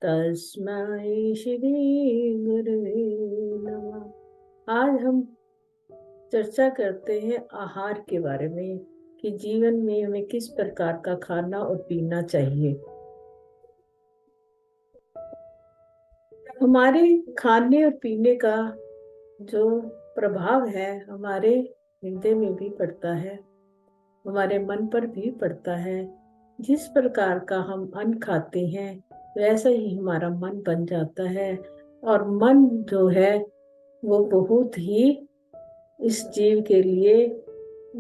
तस्मै श्री गुरुवे नमः। आज हम चर्चा करते हैं आहार के बारे में कि जीवन में हमें किस प्रकार का खाना और पीना चाहिए। हमारे खाने और पीने का जो प्रभाव है हमारे हृदय में भी पड़ता है, हमारे मन पर भी पड़ता है। जिस प्रकार का हम अन्न खाते हैं वैसा ही हमारा मन बन जाता है, और मन जो है वो बहुत ही इस जीव के लिए,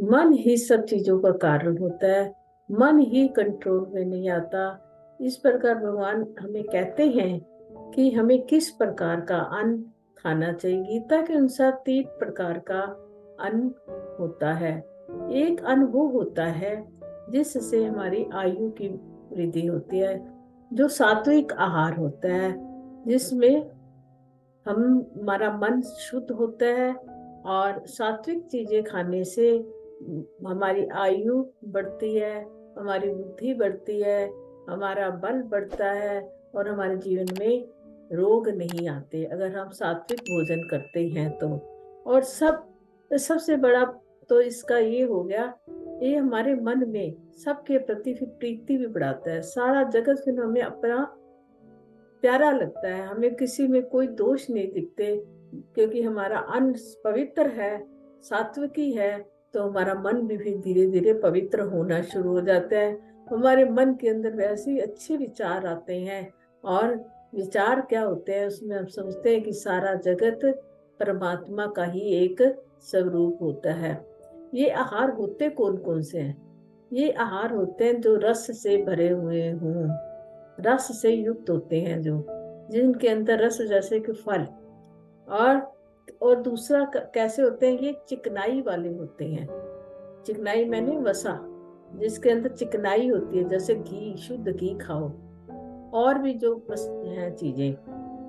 मन ही सब चीजों का कारण होता है। मन ही कंट्रोल में नहीं आता। इस प्रकार भगवान हमें कहते हैं कि हमें किस प्रकार का अन्न खाना चाहिए। गीता के अनुसार 3 प्रकार का अन्न होता है। एक अन्न वो होता है जिससे हमारी आयु की वृद्धि होती है, जो सात्विक आहार होता है, जिसमें हमारा मन शुद्ध होता है। और सात्विक चीजें खाने से हमारी आयु बढ़ती है, हमारी बुद्धि बढ़ती है, हमारा बल बढ़ता है, और हमारे जीवन में रोग नहीं आते अगर हम सात्विक भोजन करते हैं तो। और सबसे बड़ा तो इसका ये हो गया, ये हमारे मन में सबके प्रति फिर प्रीति भी बढ़ाता है। सारा जगत फिर हमें अपना प्यारा लगता है, हमें किसी में कोई दोष नहीं दिखते, क्योंकि हमारा अन्न पवित्र है, सात्विकी है। तो हमारा मन भी फिर धीरे धीरे पवित्र होना शुरू हो जाता है। हमारे मन के अंदर वैसे ही अच्छे विचार आते हैं, और विचार क्या होते हैं उसमें हम समझते हैं कि सारा जगत परमात्मा का ही एक स्वरूप होता है। ये आहार होते कौन कौन से हैं? ये आहार होते हैं जो रस से भरे हुए हों, रस से युक्त होते हैं, जो जिनके अंदर रस, जैसे कि फल। और दूसरा कैसे होते हैं? ये चिकनाई वाले होते हैं। चिकनाई मैंने वसा, जिसके अंदर चिकनाई होती है, जैसे घी, शुद्ध घी खाओ, और भी जो हैं चीजें।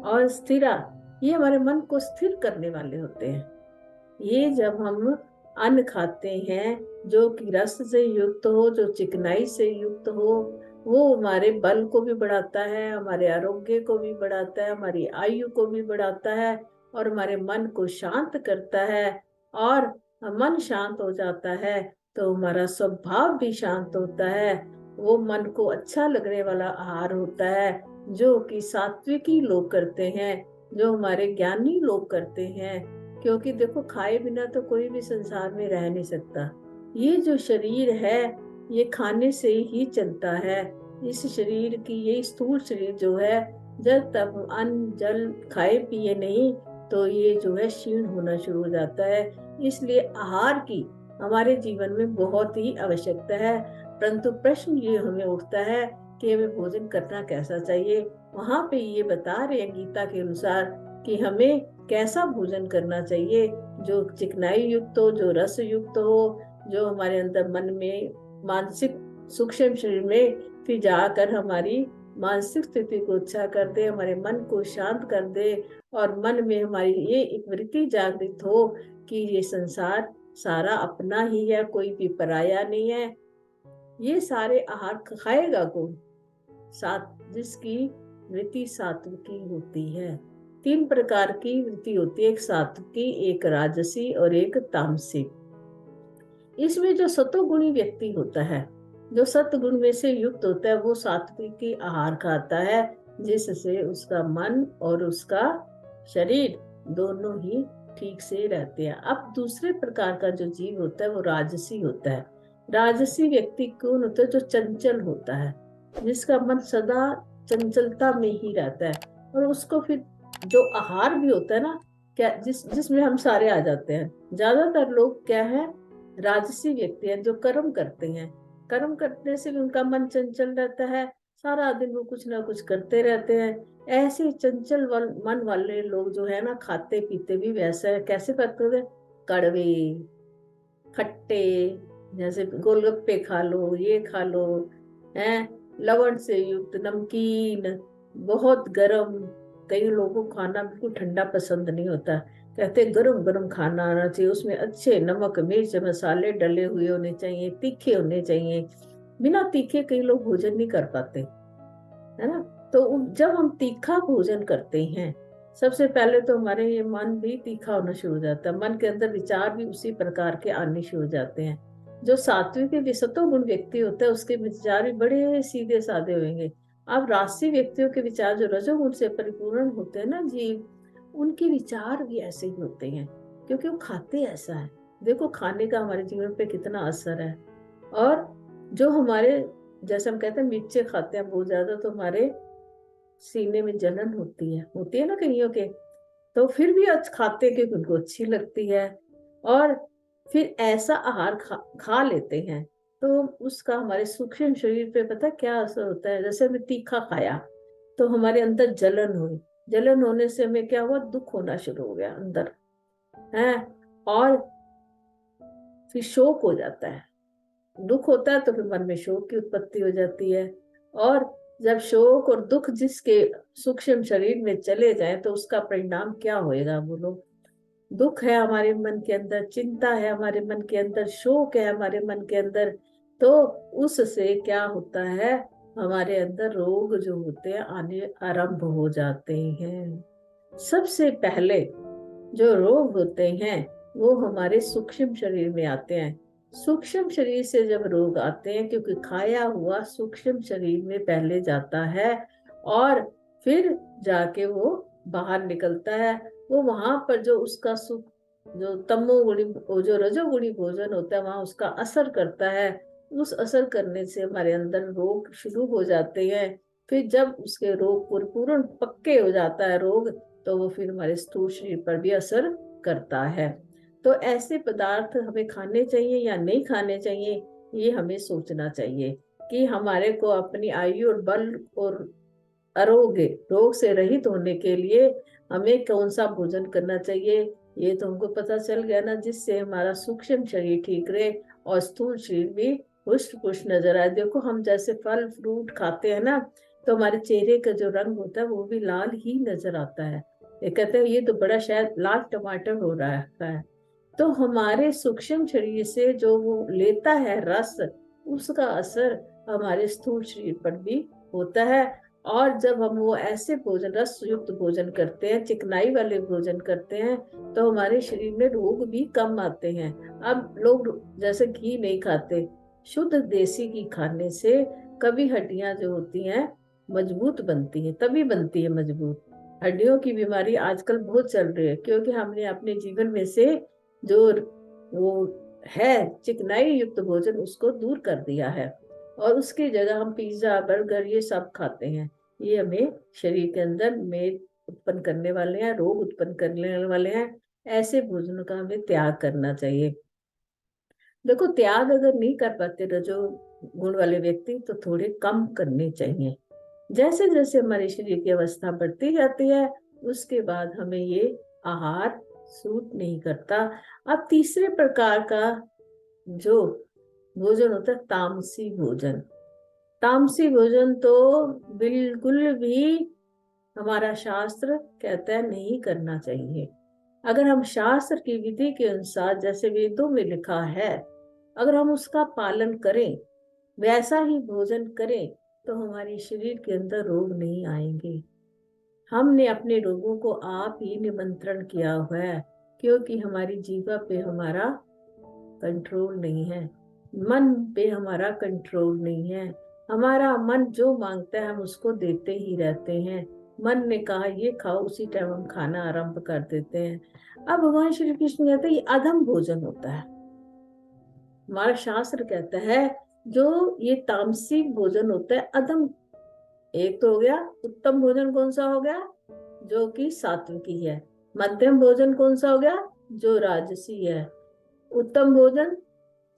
और स्थिरा, ये हमारे मन को स्थिर करने वाले होते हैं। ये जब हम अन्न खाते हैं जो कि रस से युक्त हो, जो चिकनाई से युक्त हो, वो हमारे बल को भी बढ़ाता है, हमारे आरोग्य को भी बढ़ाता है, हमारी आयु को भी बढ़ाता है, और हमारे मन को शांत करता है। और मन शांत हो जाता है तो हमारा स्वभाव भी शांत होता है। वो मन को अच्छा लगने वाला आहार होता है, जो कि सात्विकी लोग करते हैं, जो हमारे ज्ञानी लोग करते हैं। क्योंकि देखो, खाए बिना तो कोई भी संसार में रह नहीं सकता। ये जो शरीर है ये खाने से ही चलता है। इस शरीर की, ये स्थूल शरीर जो है, जब तक अन्न जल खाए पिए नहीं तो ये जो है क्षीण होना शुरू हो जाता है। इसलिए आहार की हमारे जीवन में बहुत ही आवश्यकता है। परंतु प्रश्न ये हमें उठता है कि हमें भोजन करना कैसा चाहिए। वहां पे ये बता रहे हैं गीता के अनुसार कि हमें कैसा भोजन करना चाहिए, जो चिकनाई युक्त हो, जो रस युक्त हो, जो हमारे अंदर मन में मानसिक सूक्ष्म शरीर में फिर जाकर हमारी मानसिक स्थिति को अच्छा कर दे, हमारे मन को शांत कर दे, और मन में हमारी ये एक वृत्ति जागृत हो कि ये संसार सारा अपना ही है, कोई भी पराया नहीं है। ये सारे आहार खाएगा कौन? जिसकी वृत्ति सात्विकी होती है। 3 प्रकार की वृत्ति होती है, एक सात्विकी, एक राजसी और एक तामसिक। इसमें जो सतोगुणी व्यक्ति होता है, जो सतगुण में से युक्त होता है, वो सात्विकी आहार खाता है, जिससे उसका मन और उसका शरीर दोनों ही ठीक से रहते हैं। अब दूसरे प्रकार का जो जीव होता है वो राजसी होता है। राजसी व्यक्ति कौन होता है? जो चंचल होता है, जिसका मन सदा चंचलता में ही रहता है। और उसको फिर जो आहार भी होता है ना, क्या जिसमें हम सारे आ जाते हैं। ज्यादातर लोग क्या है? राजसी व्यक्ति हैं, जो कर्म करते हैं। कर्म करने से भी उनका मन चंचल रहता है, सारा दिन वो कुछ ना कुछ करते रहते हैं। ऐसे चंचल मन वाले लोग जो है ना, खाते पीते भी वैसा है। कैसे करते हैं? कड़वे, खट्टे, जैसे गोलगप्पे खा लो, ये खा लो, हैं, लवण से युक्त, नमकीन, बहुत गरम। कई लोगों को खाना बिल्कुल ठंडा पसंद नहीं होता, कहते गरम गरम खाना आना चाहिए, उसमें अच्छे नमक मिर्च मसाले डले हुए होने चाहिए, तीखे होने चाहिए। बिना तीखे कई लोग भोजन नहीं कर पाते, है ना। तो जब हम तीखा भोजन करते हैं, सबसे पहले तो हमारे ये मन भी तीखा होना शुरू हो जाता है, मन के अंदर विचार भी उसी प्रकार के आने शुरू हो जाते हैं। जो सात्विक सत्वगुण व्यक्ति होता है उसके विचार भी बड़े सीधे साधे होंगे। अब राजसी व्यक्तियों के विचार जो रजोगुण से परिपूर्ण होते हैं ना जीव, उनके विचार भी ऐसे ही होते हैं, क्योंकि वो खाते ऐसा है। देखो खाने का हमारे जीवन पे कितना असर है। और जो हमारे, जैसे हम कहते हैं मिर्चे खाते हैं बहुत ज्यादा, तो हमारे सीने में जलन होती है ना कईयों के। तो फिर भी खाते हैं क्योंकि उनको अच्छी लगती है। और फिर ऐसा आहार खा लेते हैं तो उसका हमारे सूक्ष्म शरीर पे पता क्या असर होता है। जैसे हमें तीखा खाया तो हमारे अंदर जलन हुई, जलन होने से हमें क्या हुआ, दुख होना शुरू हो गया अंदर है। और फिर शोक हो जाता है, दुख होता है तो फिर मन में शोक की उत्पत्ति हो जाती है। और जब शोक और दुख जिसके सूक्ष्म शरीर में चले जाए तो उसका परिणाम क्या होएगा बोलो। दुख है हमारे मन के अंदर, चिंता है हमारे मन के अंदर, शोक है हमारे मन के अंदर। तो उससे क्या होता है, हमारे अंदर रोग जो होते हैं आने आरंभ हो जाते हैं। सबसे पहले जो रोग होते हैं वो हमारे सूक्ष्म शरीर में आते हैं। सूक्ष्म शरीर से जब रोग आते हैं, क्योंकि खाया हुआ सूक्ष्म शरीर में पहले जाता है और फिर जाके वो बाहर निकलता है। वो वहां पर जो उसका सुख, जो तमोगुणी, जो रजोगुणी भोजन होता है वहां उसका असर करता है। उस असर करने से हमारे अंदर रोग शुरू हो जाते हैं। फिर जब उसके रोग पूर्ण पक्के हो जाता है रोग, तो वो फिर हमारे स्थूल शरीर पर भी असर करता है। तो ऐसे पदार्थ हमें खाने चाहिए या नहीं खाने चाहिए, ये हमें सोचना चाहिए कि हमारे को अपनी आयु और बल और आरोग्य, रोग से रहित होने के लिए हमें कौन सा भोजन करना चाहिए। ये तो हमको पता चल गया ना, जिससे हमारा सूक्ष्म शरीर ठीक रहे और स्थूल शरीर भी पुष्ट पुष्ट नजर आए। देखो हम जैसे फल फ्रूट खाते हैं ना, तो हमारे चेहरे का जो रंग होता है वो भी लाल ही नजर आता है। ये कहते हैं ये तो बड़ा शायद लाल टमाटर हो रहा है। तो हमारे सूक्ष्म शरीर से जो वो लेता है रस, उसका असर हमारे स्थूल शरीर पर भी होता है। और जब हम वो ऐसे भोजन, रस युक्त भोजन करते हैं, चिकनाई वाले भोजन करते हैं, तो हमारे शरीर में रोग भी कम आते हैं। अब लोग जैसे घी नहीं खाते, शुद्ध देसी घी खाने से कभी हड्डियां जो होती हैं मजबूत बनती है, तभी बनती है मजबूत। हड्डियों की बीमारी आजकल बहुत चल रही है, क्योंकि हमने अपने जीवन में से जो वो है चिकनाई युक्त भोजन उसको दूर कर दिया है। और उसकी जगह हम पिज्जा बर्गर ये सब खाते हैं। ये हमें शरीर के अंदर मेद उत्पन्न करने वाले हैं, रोग उत्पन्न करने वाले हैं। ऐसे भोजनों का हमें त्याग करना चाहिए। देखो त्याग अगर नहीं कर पाते रजो गुण वाले व्यक्ति, तो थोड़े कम करने चाहिए। जैसे जैसे हमारे शरीर की अवस्था बढ़ती जाती है, उसके बाद हमें ये आहार सूट नहीं करता। अब तीसरे प्रकार का जो भोजन होता है तामसी भोजन। तामसी भोजन तो बिल्कुल भी हमारा शास्त्र कहता है नहीं करना चाहिए। अगर हम शास्त्र की विधि के अनुसार, जैसे वेदों में लिखा है, अगर हम उसका पालन करें, वैसा ही भोजन करें, तो हमारे शरीर के अंदर रोग नहीं आएंगे। हमने अपने रोगों को आप ही निमंत्रण किया हुआ है, क्योंकि हमारी जीवा पे हमारा कंट्रोल नहीं है, मन पे हमारा कंट्रोल नहीं है। हमारा मन जो मांगता है हम उसको देते ही रहते हैं। मन ने कहा ये खाओ, उसी टाइम हम खाना आरंभ कर देते हैं। अब भगवान श्री कृष्ण कहते हैं ये अधम भोजन होता है। हमारा शास्त्र कहता है जो ये तामसिक भोजन होता है अधम। एक तो हो गया उत्तम भोजन, कौन सा हो गया, जो कि सात्विकी है। मध्यम भोजन कौन सा हो गया, जो राजसी है। उत्तम भोजन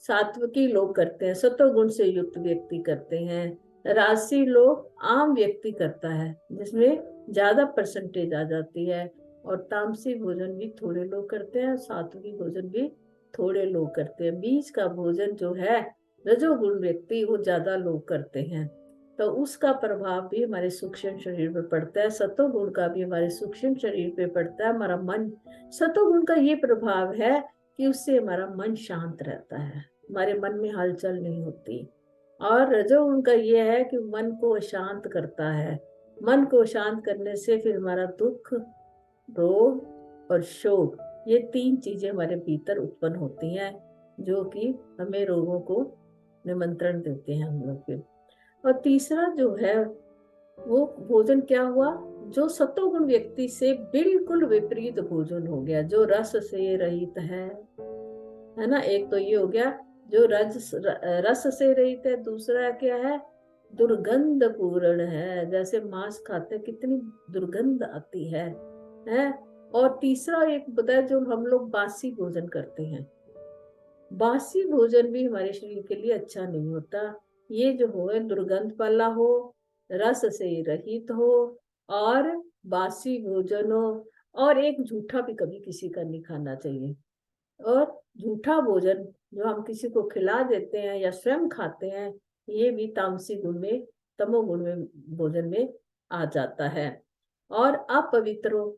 सात्विकी लोग करते हैं, सत्व गुण से युक्त व्यक्ति करते हैं। राजसी लोग आम व्यक्ति करता है, जिसमें ज्यादा परसेंटेज आ जाती है। और तामसी भोजन भी थोड़े लोग करते हैं, सात्विकी भोजन भी थोड़े लोग करते हैं। बीच का भोजन जो है रजोगुण व्यक्ति वो ज्यादा लोग करते हैं। तो उसका प्रभाव भी हमारे सूक्ष्म शरीर पे पड़ता है, सत्वगुण का भी हमारे सूक्ष्म शरीर पे पड़ता है। हमारा मन, सत्वगुण का ये प्रभाव है कि उससे हमारा मन शांत रहता है, हमारे मन में हलचल नहीं होती। और रजोगुण का ये है कि मन को अशांत करता है, मन को शांत करने से फिर हमारा दुख, रोग और शोक, ये 3 चीजें हमारे भीतर उत्पन्न होती हैं, जो कि हमें रोगों को निमंत्रण देते हैं हम लोग के। और तीसरा जो है वो भोजन क्या हुआ, जो सत्वगुण व्यक्ति से बिल्कुल विपरीत भोजन हो गया, जो रस से रहित है ना। एक तो ये हो गया जो रस से रहित है। दूसरा क्या है, दुर्गंध पूर्ण है, जैसे मांस खाते हैं कितनी दुर्गंध आती है। और तीसरा एक बताया, जो हम लोग बासी भोजन करते हैं, बासी भोजन भी हमारे शरीर के लिए अच्छा नहीं होता। ये जो हो दुर्गंध वाला हो, रस से रहित हो, और बासी भोजन हो, और एक झूठा भी कभी किसी का नहीं खाना चाहिए। और झूठा भोजन जो हम किसी को खिला देते हैं या स्वयं खाते हैं, ये भी तामसी गुण में, तमोगुण में भोजन में आ जाता है। और अपवित्र हो,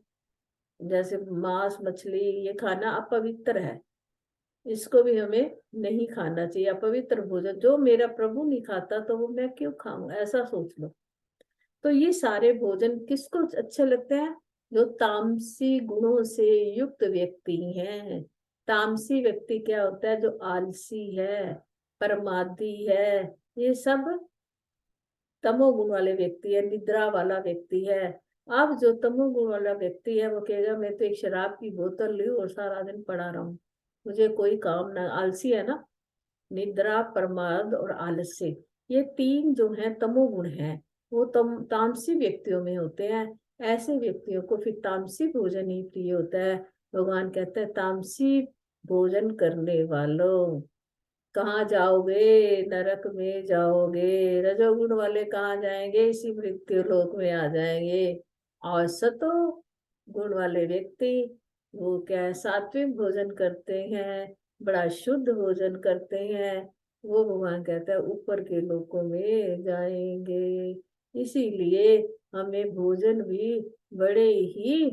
जैसे मांस मछली, ये खाना अपवित्र है, इसको भी हमें नहीं खाना चाहिए। अपवित्र भोजन जो मेरा प्रभु नहीं खाता तो वो मैं क्यों खाऊं, ऐसा सोच लो। तो ये सारे भोजन किसको अच्छे लगते हैं, जो तामसी गुणों से युक्त व्यक्ति हैं। तामसी व्यक्ति क्या होता है, जो आलसी है, प्रमादी है, ये सब तमोगुण वाले व्यक्ति है, निद्रा वाला व्यक्ति है। अब जो तमोगुण वाला व्यक्ति है वो कहेगा मैं तो एक शराब की बोतल लूं और सारा दिन पड़ा रहूं, मुझे कोई काम ना, आलसी है ना। निद्रा, प्रमाद और आलस्य, ये 3 जो हैं तमोगुण हैं, वो तामसी व्यक्तियों में होते हैं। ऐसे व्यक्तियों को फिर तामसी भोजन ही प्रिय होता है। भगवान कहते हैं तामसी भोजन करने वालों कहाँ जाओगे, नरक में जाओगे। रजोगुण वाले कहाँ जाएंगे, इसी मृत्यु लोक में आ जाएंगे। और सतो गुण वाले व्यक्ति वो क्या है, सात्विक भोजन करते हैं, बड़ा शुद्ध भोजन करते हैं, वो भगवान कहता है ऊपर के लोकों में जाएंगे। इसीलिए हमें भोजन भी बड़े ही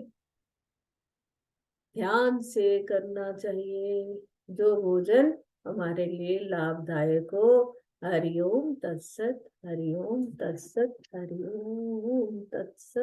ध्यान से करना चाहिए, जो भोजन हमारे लिए लाभदायक हो। हरिओम तत्सत, हरिओम तत्सत, हरिओम तत्सत।